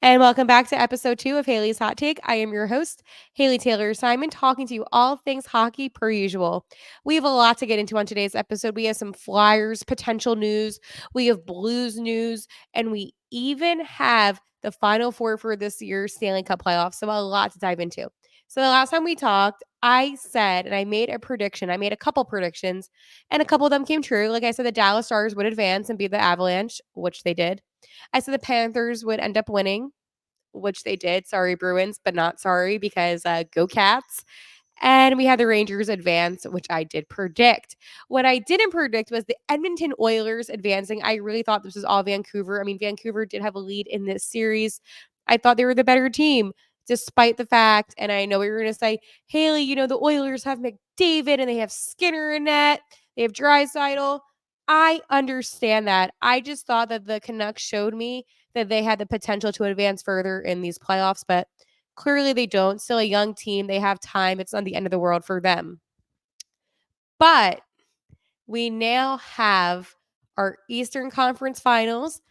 And welcome back to episode 2 of Haley's Hot Take. I am your host, Haley Taylor Simon, talking to you all things hockey per usual. We have a lot to get into on today's episode. We have some Flyers potential news, we have Blues news, and we even have the Final Four for this year's Stanley Cup playoffs. So, a lot to dive into. So, the last time we talked, I said, and I made a prediction. I made a couple predictions, and a couple of them came true. Like I said, the Dallas Stars would advance and beat the Avalanche, which they did. I said the Panthers would end up winning, which they did. Sorry, Bruins, but not sorry because go Cats. And we had the Rangers advance, which I did predict. What I didn't predict was the Edmonton Oilers advancing. I really thought this was all Vancouver. I mean, Vancouver did have a lead in this series. I thought they were the better team, despite the fact, and I know what you're going to say, Haley, the Oilers have McDavid and they have Skinner in net. They have Draisaitl. I understand that. I just thought that the Canucks showed me that they had the potential to advance further in these playoffs, but clearly they don't. Still a young team. They have time. It's not the end of the world for them. But we now have our Eastern Conference Finals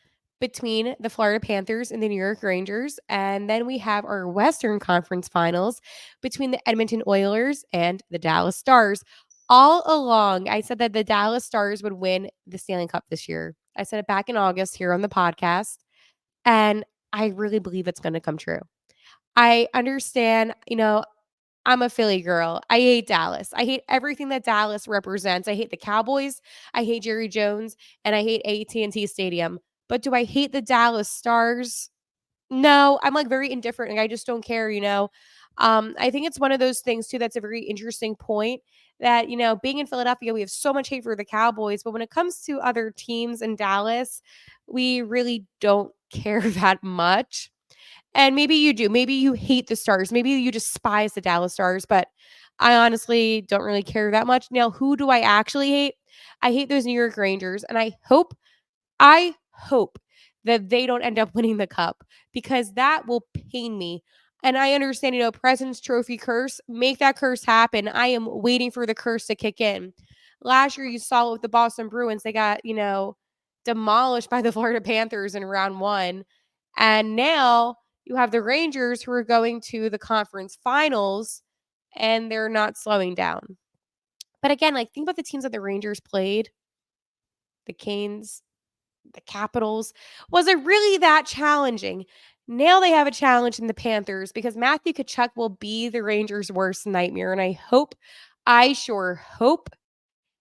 between the Florida Panthers and the New York Rangers. And then we have our Western Conference Finals between the Edmonton Oilers and the Dallas Stars. All along, I said that the Dallas Stars would win the Stanley Cup this year. I said it back in August here on the podcast. And I really believe it's going to come true. I understand, I'm a Philly girl. I hate Dallas. I hate everything that Dallas represents. I hate the Cowboys. I hate Jerry Jones, and I hate AT&T Stadium. But do I hate the Dallas Stars? No, I'm like very indifferent. Like I just don't care, I think it's one of those things too that's a very interesting point that, being in Philadelphia, we have so much hate for the Cowboys, but when it comes to other teams in Dallas, we really don't care that much. And maybe you do. Maybe you hate the Stars. Maybe you despise the Dallas Stars, but I honestly don't really care that much. Now, who do I actually hate? I hate those New York Rangers, and I hope that they don't end up winning the cup because that will pain me. And I understand, President's Trophy curse, make that curse happen. I am waiting for the curse to kick in. Last year, you saw with the Boston Bruins, they got, demolished by the Florida Panthers in round one. And now you have the Rangers who are going to the conference finals and they're not slowing down. But again, like think about the teams that the Rangers played, the Canes, the Capitals. Was it really that challenging? Now they have a challenge in the Panthers because Matthew Tkachuk will be the Rangers' worst nightmare. And I sure hope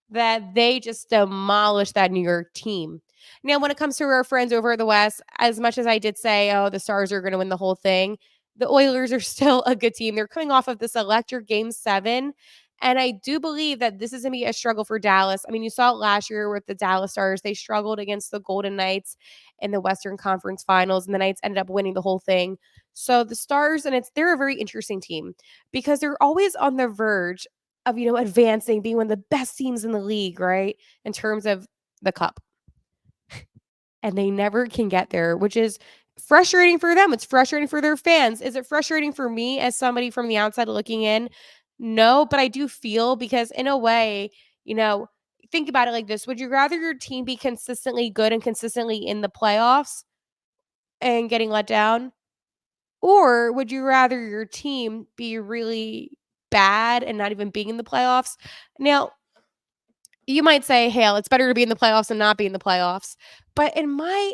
that they just demolish that New York team. Now, when it comes to our friends over the West, as much as I did say, oh, the Stars are going to win the whole thing, the Oilers are still a good team. They're coming off of this electric game 7. And I do believe that this is going to be a struggle for Dallas. I mean, you saw it last year with the Dallas Stars. They struggled against the Golden Knights in the Western Conference Finals, and the Knights ended up winning the whole thing. So the Stars, and they're a very interesting team because they're always on the verge of, advancing, being one of the best teams in the league, right? In terms of the cup. And they never can get there, which is frustrating for them. It's frustrating for their fans. Is it frustrating for me as somebody from the outside looking in? No, but I do feel because in a way, think about it like this. Would you rather your team be consistently good and consistently in the playoffs and getting let down? Or would you rather your team be really bad and not even being in the playoffs? Now, you might say, "Hale, it's better to be in the playoffs than not be in the playoffs." But in my,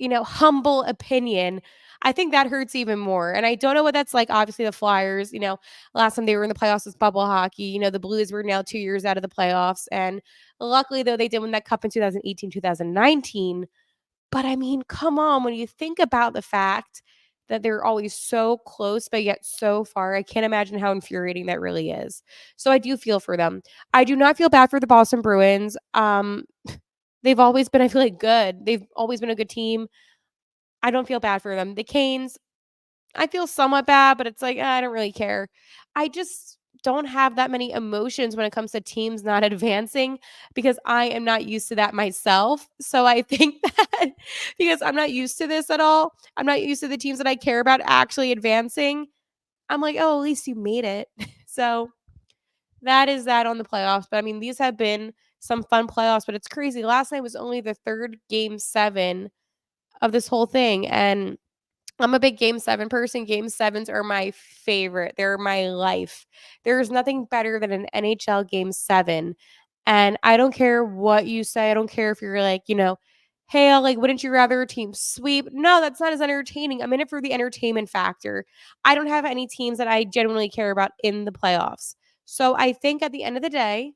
humble opinion, I think that hurts even more. And I don't know what that's like. Obviously, the Flyers, last time they were in the playoffs was bubble hockey. The Blues were now 2 years out of the playoffs. And luckily, though, they did win that cup in 2018, 2019. But I mean, come on, when you think about the fact that they're always so close, but yet so far, I can't imagine how infuriating that really is. So I do feel for them. I do not feel bad for the Boston Bruins. They've always been, I feel like, good. They've always been a good team. I don't feel bad for them. The Canes, I feel somewhat bad, but it's like, I don't really care. I just don't have that many emotions when it comes to teams not advancing because I am not used to that myself. So I think that because I'm not used to this at all, I'm not used to the teams that I care about actually advancing. I'm like, oh, at least you made it. So that is that on the playoffs. But I mean, these have been some fun playoffs, but it's crazy. Last night was only the third game 7 of this whole thing. And I'm a big game 7 person. Game 7s are my favorite. They're my life. There's nothing better than an NHL game 7. And I don't care what you say. I don't care if you're like, "Hey, like, wouldn't you rather a team sweep?" No, that's not as entertaining. I'm in it for the entertainment factor. I don't have any teams that I genuinely care about in the playoffs. So I think at the end of the day,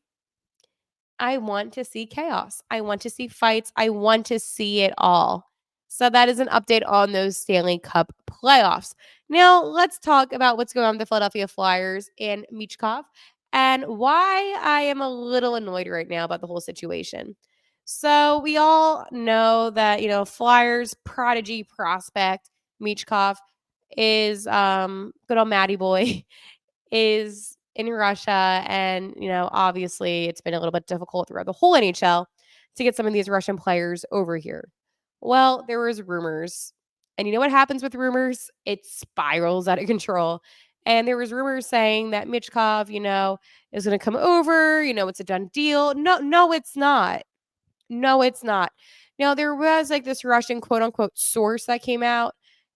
I want to see chaos. I want to see fights. I want to see it all. So that is an update on those Stanley Cup playoffs. Now, let's talk about what's going on with the Philadelphia Flyers and Michkov and why I am a little annoyed right now about the whole situation. So, we all know that, Flyers prodigy prospect Michkov is good old Matty boy is in Russia. And, obviously it's been a little bit difficult throughout the whole NHL to get some of these Russian players over here. Well, there was rumors. And you know what happens with rumors? It spirals out of control. And there was rumors saying that Michkov, is going to come over, it's a done deal. No, it's not. No, it's not. Now, there was like this Russian quote unquote source that came out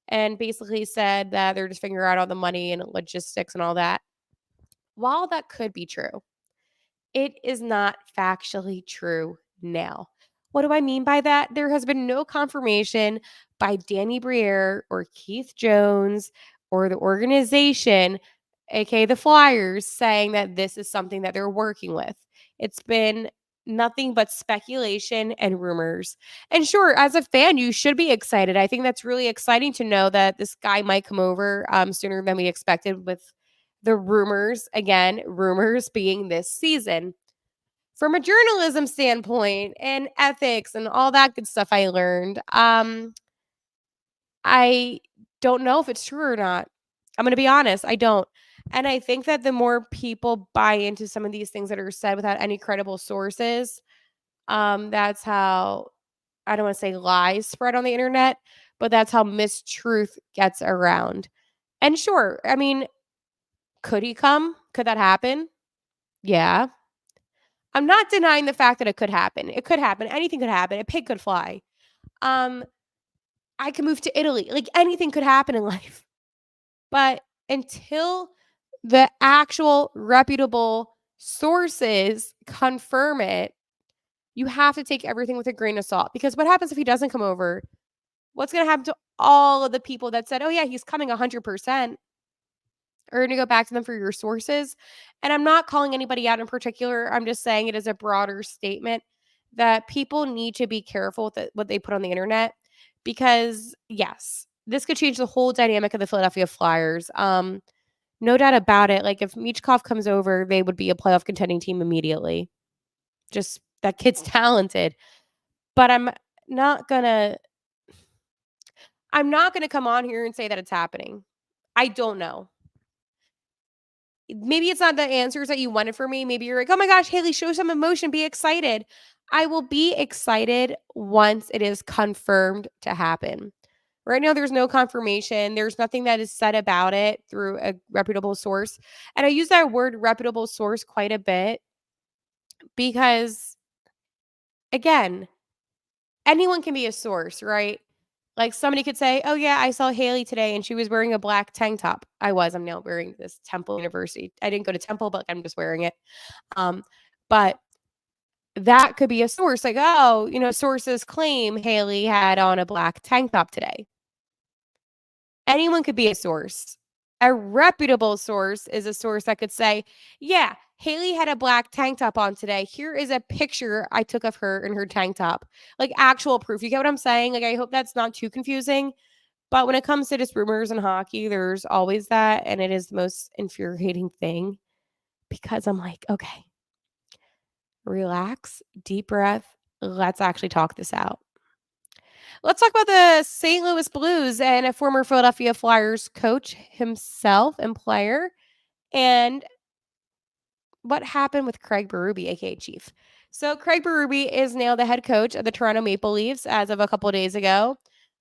and basically said that they're just figuring out all the money and logistics and all that. While that could be true, it is not factually true now. What do I mean by that? There has been no confirmation by Danny Briere or Keith Jones or the organization, aka the Flyers, saying that this is something that they're working with. It's been nothing but speculation and rumors. And sure, as a fan, you should be excited. I think that's really exciting to know that this guy might come over sooner than we expected with the rumors, again, rumors being this season. From a journalism standpoint and ethics and all that good stuff I learned, I don't know if it's true or not. I'm going to be honest, I don't. And I think that the more people buy into some of these things that are said without any credible sources, that's how, I don't want to say lies spread on the internet, but that's how mistruth gets around. And sure, I mean, could he come? Could that happen? Yeah. I'm not denying the fact that it could happen. It could happen. Anything could happen. A pig could fly. Um, I could move to Italy. Like anything could happen in life. But until the actual reputable sources confirm it, you have to take everything with a grain of salt. Because what happens if he doesn't come over? What's going to happen to all of the people that said, "Oh, yeah, he's coming 100%? Are going to go back to them for your sources?" And I'm not calling anybody out in particular. I'm just saying it as a broader statement that people need to be careful with what they put on the internet because, yes, this could change the whole dynamic of the Philadelphia Flyers. No doubt about it. Like if Michkov comes over, they would be a playoff contending team immediately. Just that kid's talented. But not gonna I'm not gonna come on here and say that it's happening. I don't know. Maybe it's not the answers that you wanted for me. Maybe you're like, "Oh my gosh, Haley, show some emotion, be excited." I will be excited once it is confirmed to happen. Right now, there's no confirmation. There's nothing that is said about it through a reputable source. And I use that word reputable source quite a bit because, again, anyone can be a source, right? Like somebody could say, "Oh yeah, I saw Haley today and she was wearing a black tank top." I'm now wearing this Temple University. I didn't go to Temple, but I'm just wearing it. But that could be a source. Like, "Oh, sources claim Haley had on a black tank top today." Anyone could be a source. A reputable source is a source that could say, "Yeah, Haley had a black tank top on today. Here is a picture I took of her in her tank top." Like actual proof. You get what I'm saying? Like, I hope that's not too confusing. But when it comes to just rumors in hockey, there's always that. And it is the most infuriating thing because I'm like, okay, relax, deep breath. Let's actually talk this out. Let's talk about the St. Louis Blues and a former Philadelphia Flyers coach himself and player, and what happened with Craig Berube, aka Chief. So Craig Berube is now the head coach of the Toronto Maple Leafs as of a couple of days ago.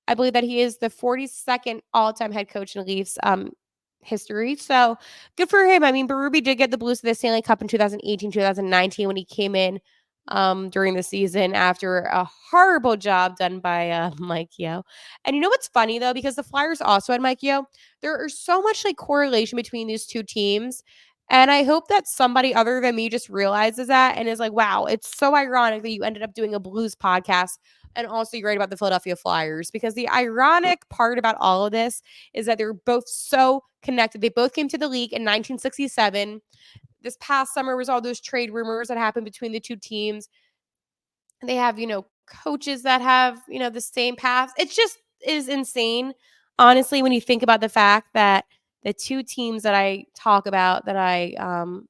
I believe that he is the 42nd all-time head coach in Leafs history. So good for him. I mean, Berube did get the Blues to the Stanley Cup in 2018, 2019 when he came in during the season after a horrible job done by Mike Yeo. And you know what's funny though, because the Flyers also had Mike Yeo, there is so much like correlation between these two teams. And I hope that somebody other than me just realizes that and is like, wow, it's so ironic that you ended up doing a blues podcast and also you write about the Philadelphia Flyers. Because the ironic part about all of this is that they're both so connected. They both came to the league in 1967. This past summer was all those trade rumors that happened between the two teams. They have, coaches that have, the same paths. It just is insane, honestly, when you think about the fact that the two teams that I talk about that I don't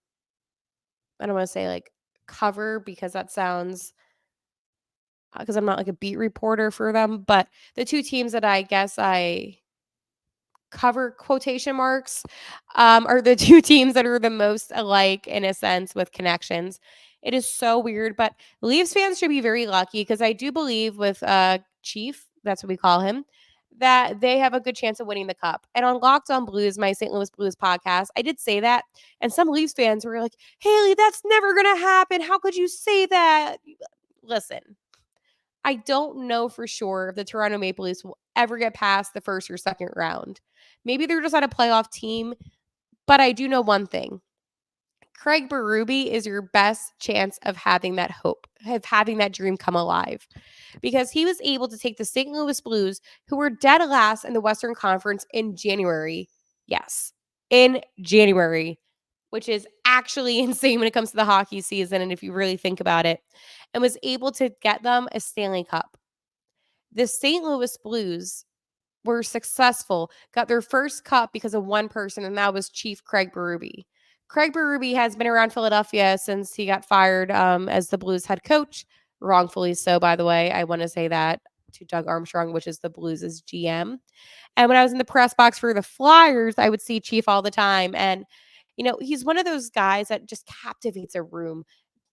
want to say like cover because that sounds because I'm not like a beat reporter for them, but the two teams that I guess I cover quotation marks are the two teams that are the most alike in a sense with connections. It is so weird, but Leafs fans should be very lucky because I do believe with Chief, that's what we call him, that they have a good chance of winning the cup. And on Locked On Blues, my St. Louis Blues podcast, I did say that, and some Leafs fans were like, "Haley, that's never gonna happen. How could you say that?" Listen, I don't know for sure if the Toronto Maple Leafs will ever get past the first or second round. Maybe they're just not a playoff team, but I do know one thing. Craig Berube is your best chance of having that hope, of having that dream come alive. Because he was able to take the St. Louis Blues, who were dead last in the Western Conference in January. Yes, in January, which is actually insane when it comes to the hockey season. And if you really think about it, and was able to get them a Stanley Cup. The St. Louis Blues were successful, got their first cup because of one person, and that was Chief Craig Berube. Craig Berube has been around Philadelphia since he got fired as the Blues head coach, wrongfully so, by the way. I want to say that to Doug Armstrong, which is the Blues' GM. And when I was in the press box for the Flyers, I would see Chief all the time. And, he's one of those guys that just captivates a room,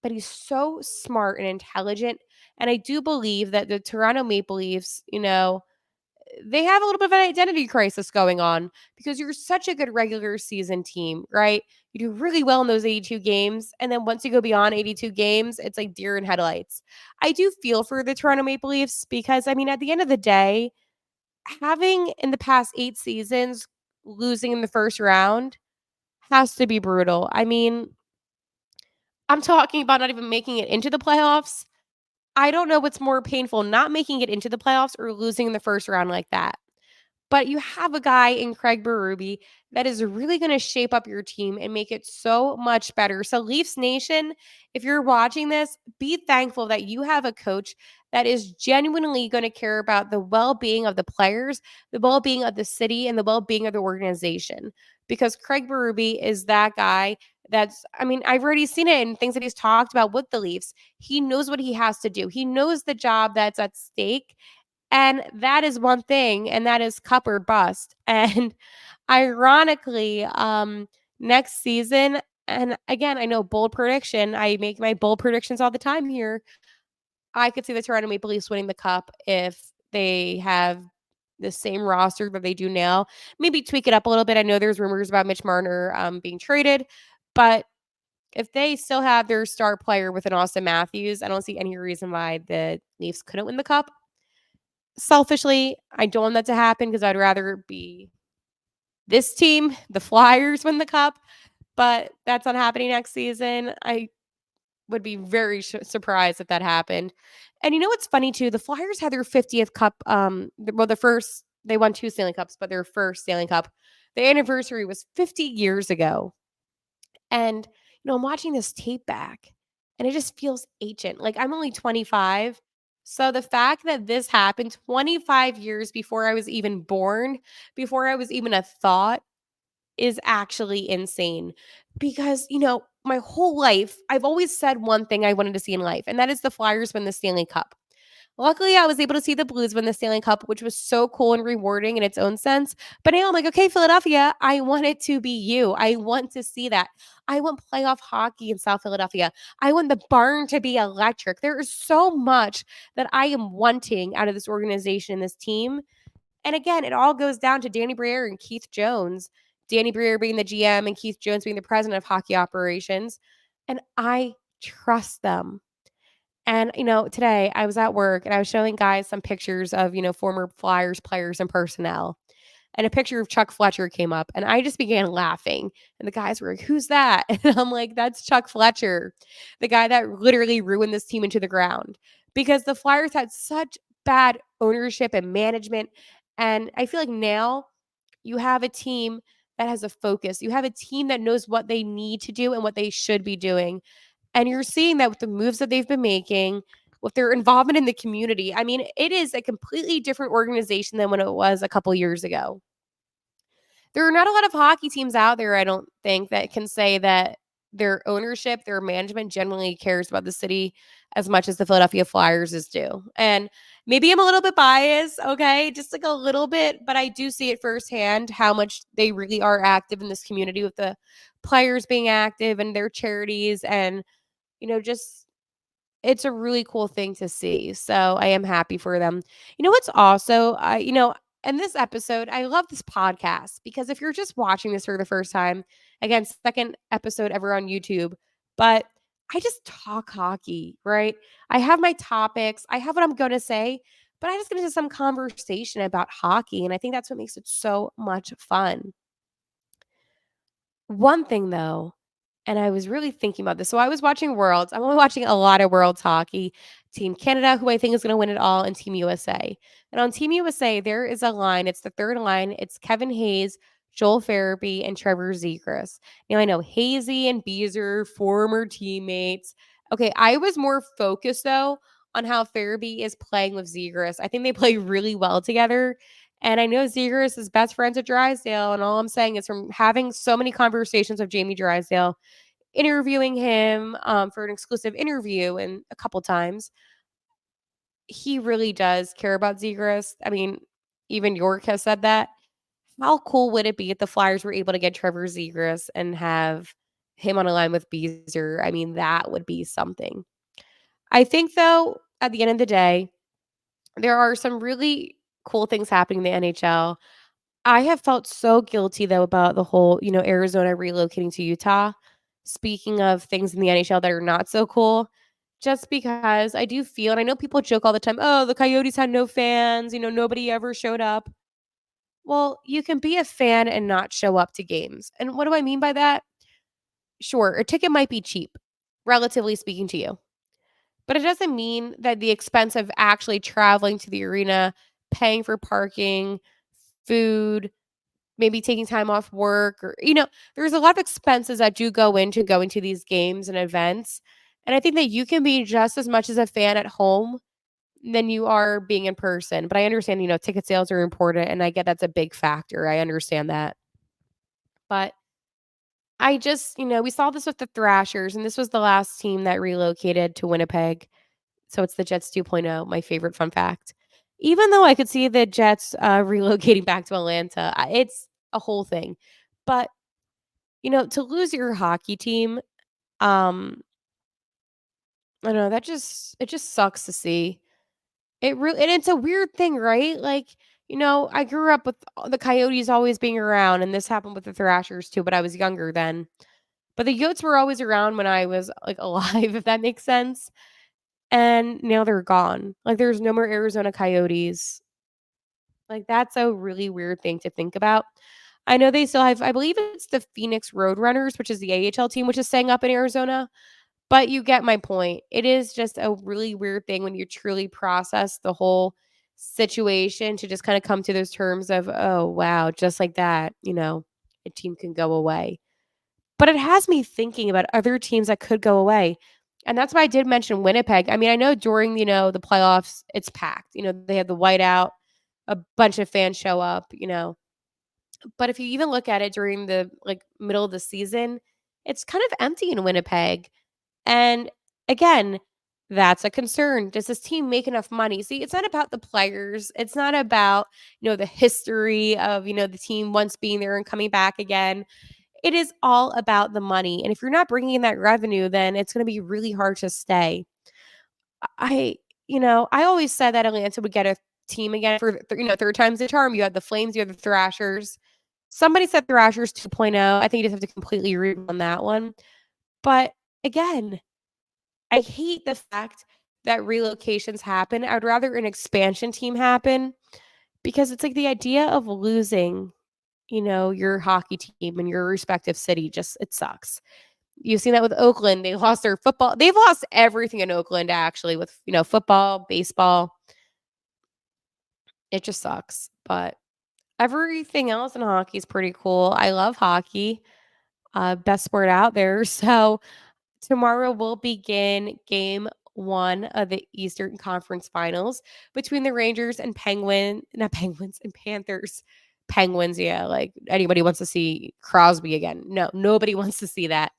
but he's so smart and intelligent. And I do believe that the Toronto Maple Leafs, they have a little bit of an identity crisis going on because you're such a good regular season team, right? You do really well in those 82 games. And then once you go beyond 82 games, it's like deer in headlights. I do feel for the Toronto Maple Leafs because, I mean, at the end of the day, having in the past 8 seasons losing in the first round has to be brutal. I mean, I'm talking about not even making it into the playoffs. I don't know what's more painful, not making it into the playoffs or losing in the first round like that. But you have a guy in Craig Berube that is really going to shape up your team and make it so much better. So, Leafs Nation, if you're watching this, be thankful that you have a coach that is genuinely going to care about the well being of the players, the well being of the city, and the well being of the organization. Because Craig Berube is that guy I mean, I've already seen it in things that he's talked about with the Leafs. He knows what he has to do, he knows the job that's at stake. And that is one thing, and that is cup or bust. And ironically, next season, and again, I know bold prediction. I make my bold predictions all the time here. I could see the Toronto Maple Leafs winning the cup if they have the same roster that they do now. Maybe tweak it up a little bit. I know there's rumors about Mitch Marner being traded, but if they still have their star player with an Austin Matthews, I don't see any reason why the Leafs couldn't win the cup. Selfishly, I don't want that to happen because I'd rather be this team, the Flyers, win the cup, but that's not happening next season. I would be very surprised if that happened. And you know what's funny too? The Flyers had their 50th cup. The first they won 2 Stanley Cups, but their first Stanley Cup, the anniversary was 50 years ago. And I'm watching this tape back, and it just feels ancient. Like I'm only 25. So the fact that this happened 25 years before I was even born, before I was even a thought, is actually insane. Because, my whole life, I've always said one thing I wanted to see in life, and that is the Flyers win the Stanley Cup. Luckily, I was able to see the Blues win the Stanley Cup, which was so cool and rewarding in its own sense. But now I'm like, okay, Philadelphia, I want it to be you. I want to see that. I want playoff hockey in South Philadelphia. I want the barn to be electric. There is so much that I am wanting out of this organization, this team. And again, it all goes down to Danny Briere and Keith Jones. Danny Briere being the GM and Keith Jones being the president of hockey operations. And I trust them. And, today I was at work and I was showing guys some pictures of, former Flyers players and personnel. And a picture of Chuck Fletcher came up and I just began laughing. And the guys were like, "Who's that?" And I'm like, "That's Chuck Fletcher, the guy that literally ruined this team into the ground." Because the Flyers had such bad ownership and management. And I feel like now you have a team that has a focus. You have a team that knows what they need to do and what they should be doing. And you're seeing that with the moves that they've been making, with their involvement in the community. I mean, it is a completely different organization than when it was a couple years ago. There are not a lot of hockey teams out there, I don't think, that can say that their ownership, their management generally cares about the city as much as the Philadelphia Flyers is do. And maybe I'm a little bit biased, okay, just like a little bit, but I do see it firsthand how much they really are active in this community with the players being active and their charities and just it's a really cool thing to see, so I am happy for them. You know what's also in this episode, I love this podcast because if you're just watching this for the first time, again, second episode ever on YouTube, but I just talk hockey, right? I have my topics, I have what I'm gonna say, but I just get into some conversation about hockey, and I think that's what makes it so much fun. One thing though, and I was really thinking about this. So I was watching Worlds. I'm only watching a lot of Worlds hockey. Team Canada, who I think is going to win it all, and Team USA. And on Team USA, there is a line. It's the third line. It's Kevin Hayes, Joel Farabee, and Trevor Zegras. Now I know Hazy and Beezer, former teammates. Okay, I was more focused though on how Farabee is playing with Zegras. I think they play really well together. And I know Zegras is best friends with Drysdale. And all I'm saying is from having so many conversations with Jamie Drysdale, interviewing him for an exclusive interview and a couple times, he really does care about Zegras. I mean, even York has said that. How cool would it be if the Flyers were able to get Trevor Zegras and have him on a line with Beezer? I mean, that would be something. I think, though, at the end of the day, there are some really cool things happening in the NHL. I have felt so guilty though about the whole, Arizona relocating to Utah. Speaking of things in the NHL that are not so cool, just because I do feel, and I know people joke all the time, oh, the Coyotes had no fans, nobody ever showed up. Well, you can be a fan and not show up to games. And what do I mean by that? Sure, a ticket might be cheap, relatively speaking to you, but it doesn't mean that the expense of actually traveling to the arena, paying for parking, food, maybe taking time off work or there's a lot of expenses that do go into going to these games and events. And I think that you can be just as much as a fan at home than you are being in person. But I understand, ticket sales are important and I get that's a big factor. I understand that. But I just, we saw this with the Thrashers and this was the last team that relocated to Winnipeg. So it's the Jets 2.0, my favorite fun fact. Even though I could see the Jets relocating back to Atlanta, it's a whole thing. But to lose your hockey team, I don't know, it just sucks to see. It really and it's a weird thing, right? Like, I grew up with the Coyotes always being around, and this happened with the Thrashers too, but I was younger then. But the Yotes were always around when I was like alive, if that makes sense. And now they're gone. Like there's no more Arizona Coyotes. Like that's a really weird thing to think about. I know they still have, I believe it's the Phoenix Roadrunners, which is the AHL team, which is staying up in Arizona. But you get my point. It is just a really weird thing when you truly process the whole situation to just kind of come to those terms of, oh, wow, just like that, a team can go away. But it has me thinking about other teams that could go away. And that's why I did mention Winnipeg. I mean, I know during, the playoffs, it's packed. They have the whiteout, a bunch of fans show up. But if you even look at it during the like middle of the season, it's kind of empty in Winnipeg. And again, that's a concern. Does this team make enough money? See, it's not about the players. It's not about, the history of, the team once being there and coming back again. It is all about the money. And if you're not bringing in that revenue, then it's going to be really hard to stay. I, I always said that Atlanta would get a team again for, third time's the charm. You had the Flames, you had the Thrashers. Somebody said Thrashers 2.0. I think you just have to completely read on that one. But again, I hate the fact that relocations happen. I'd rather an expansion team happen because it's like the idea of losing, your hockey team in your respective city just it sucks. You've seen that with Oakland. They lost their football. They've lost everything in Oakland actually with, football, baseball. It just sucks. But everything else in hockey is pretty cool. I love hockey. Best sport out there. So tomorrow will begin game one of the Eastern Conference Finals between the Rangers and not Penguins and Panthers. Penguins, yeah, like anybody wants to see Crosby again. No, nobody wants to see that.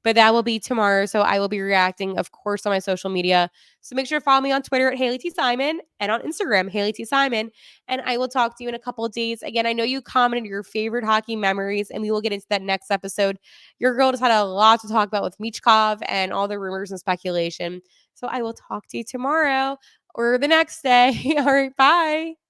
But that will be tomorrow. So I will be reacting, of course, on my social media. So make sure to follow me on Twitter at Haley T. Simon and on Instagram, Haley T. Simon. And I will talk to you in a couple of days. Again, I know you commented your favorite hockey memories, and we will get into that next episode. Your girl just had a lot to talk about with Michkov and all the rumors and speculation. So I will talk to you tomorrow or the next day. All right, bye.